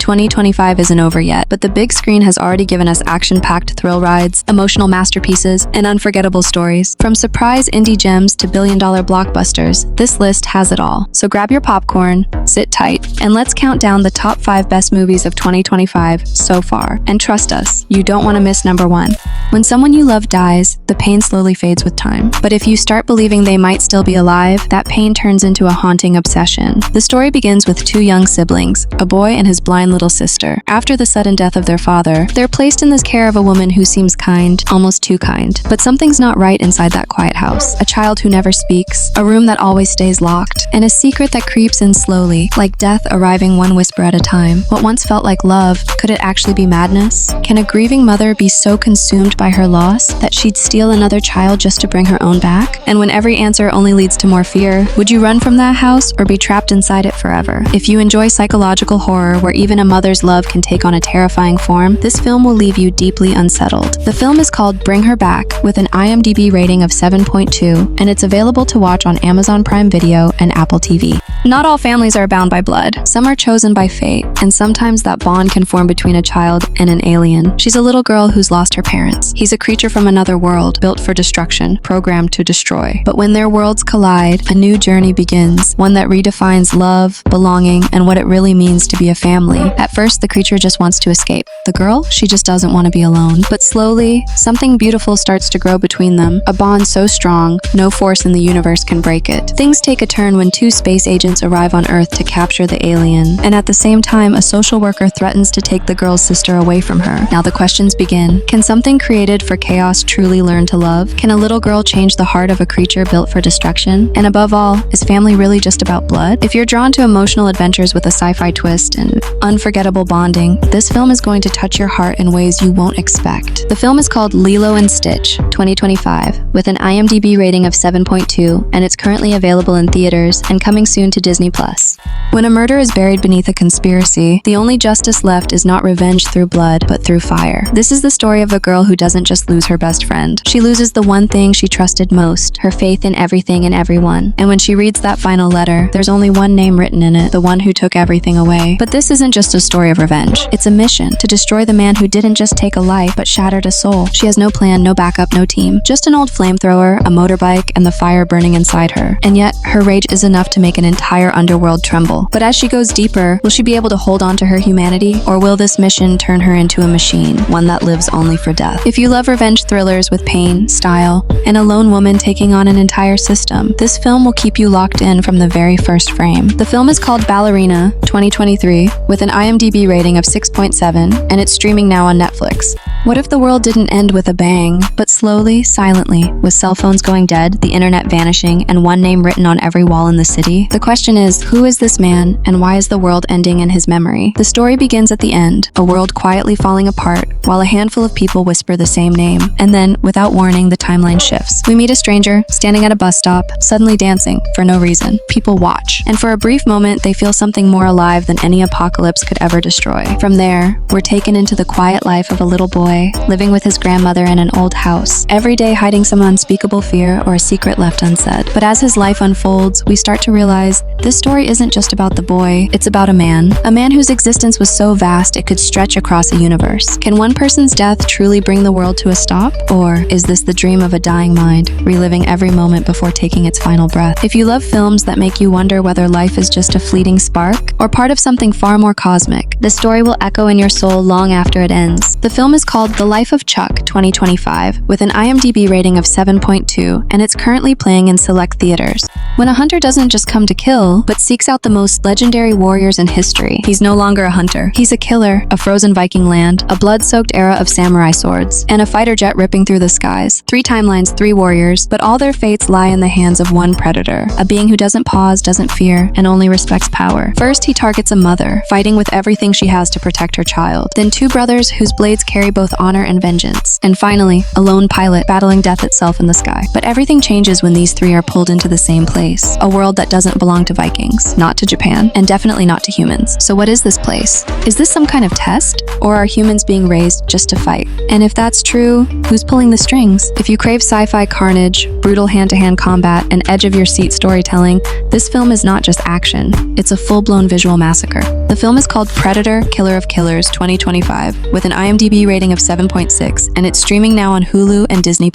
2025 isn't over yet, but the big screen has already given us action-packed thrill rides, emotional masterpieces, and unforgettable stories. From surprise indie gems to billion-dollar blockbusters, this list has it all. So grab your popcorn, sit tight, and let's count down the top 5 best movies of 2025 so far. And trust us, you don't want to miss number 1. When someone you love dies, the pain slowly fades with time. But if you start believing they might still be alive, that pain turns into a haunting obsession. The story begins with 2 young siblings, a boy and his blind little sister. After the sudden death of their father, they're placed in the care of a woman who seems kind, almost too kind. But something's not right inside that quiet house. A child who never speaks, a room that always stays locked, and a secret that creeps in slowly, like death arriving one whisper at a time. What once felt like love, could it actually be madness? Can a grieving mother be so consumed by her loss that she'd steal another child just to bring her own back? And when every answer only leads to more fear, would you run from that house or be trapped inside it forever? If you enjoy psychological horror where even a mother's love can take on a terrifying form, this film will leave you deeply unsettled. The film is called Bring Her Back, with an IMDb rating of 7.2, and it's available to watch on Amazon Prime Video and Apple TV. Not all families are bound by blood. Some are chosen by fate, and sometimes that bond can form between a child and an alien. She's a little girl who's lost her parents. He's a creature from another world, built for destruction, programmed to destroy. But when their worlds collide, a new journey begins, one that redefines love, belonging, and what it really means to be a family. At first, the creature just wants to escape. The girl, she just doesn't want to be alone. But slowly, something beautiful starts to grow between them, a bond so strong, no force in the universe can break it. Things take a turn when 2 space agents arrive on Earth to capture the alien, and at the same time, a social worker threatens to take the girl's sister away from her. Now the questions begin. Can something created for chaos truly learn to love? Can a little girl change the heart of a creature built for destruction? And above all, is family really just about blood? If you're drawn to emotional adventures with a sci-fi twist and unforgettable bonding, this film is going to touch your heart in ways you won't expect. The film is called Lilo and Stitch 2025, with an IMDb rating of 7.2, and it's currently available in theaters and coming soon to Disney+. When a murder is buried beneath a conspiracy, the only justice left is not revenge through blood, but through fire. This is the story of a girl who doesn't just lose her best friend. She loses the one thing she trusted most, her faith in everything and everyone. And when she reads that final letter, there's only one name written in it, the one who took everything away. But this isn't just a story of revenge. It's a mission to destroy the man who didn't just take a life, but shattered a soul. She has no plan, no backup, no team. Just an old flamethrower, a motorbike, and the fire burning inside her. And yet, her rage is enough to make an entire underworld tremble. But as she goes deeper, will she be able to hold on to her humanity? Or will this mission turn her into a machine, one that lives only for death? If you love revenge thrillers with pain, style, and a lone woman taking on an entire system, this film will keep you locked in from the very first frame. The film is called Ballerina 2023, with an IMDb rating of 6.7, and it's streaming now on Netflix. What if the world didn't end with a bang, but slowly, silently, with cell phones going dead, the internet vanishing, and one name written on every wall in the city? The question is, who is this man, and why is the world ending in his memory? The story begins at the end, a world quietly falling apart, while a handful of people whisper the same name. And then, without warning, the timeline shifts. We meet a stranger, standing at a bus stop, suddenly dancing, for no reason. People watch, and for a brief moment, they feel something more alive than any apocalypse could ever destroy. From there, we're taken into the quiet life of a little boy, living with his grandmother in an old house, every day hiding some unspeakable fear or a secret left unsaid. But as his life unfolds, we start to realize this story isn't just about the boy, it's about a man whose existence was so vast it could stretch across a universe. Can one person's death truly bring the world to a stop? Or is this the dream of a dying mind, reliving every moment before taking its final breath? If you love films that make you wonder whether life is just a fleeting spark or part of something far more cosmic, this story will echo in your soul long after it ends. The film is called The Life of Chuck 2025, with an IMDb rating of 7.2, and it's currently playing in select theaters. When a hunter doesn't just come to kill, but seeks out the most legendary warriors in history, he's no longer a hunter. He's a killer, a frozen Viking land, a blood-soaked era of samurai swords, and a fighter jet ripping through the skies. 3 timelines, 3 warriors, but all their fates lie in the hands of one predator, a being who doesn't pause, doesn't fear, and only respects power. First, he targets a mother, fighting with everything she has to protect her child. Then 2 brothers whose blades carry both both honor and vengeance. And finally, a lone pilot battling death itself in the sky. But everything changes when these three are pulled into the same place. A world that doesn't belong to Vikings, not to Japan, and definitely not to humans. So what is this place? Is this some kind of test? Or are humans being raised just to fight? And if that's true, who's pulling the strings? If you crave sci-fi carnage, brutal hand-to-hand combat, and edge-of-your-seat storytelling, this film is not just action. It's a full-blown visual massacre. The film is called Predator: Killer of Killers 2025, with an IMDb rating of 7.6, and it's streaming now on Hulu and Disney+.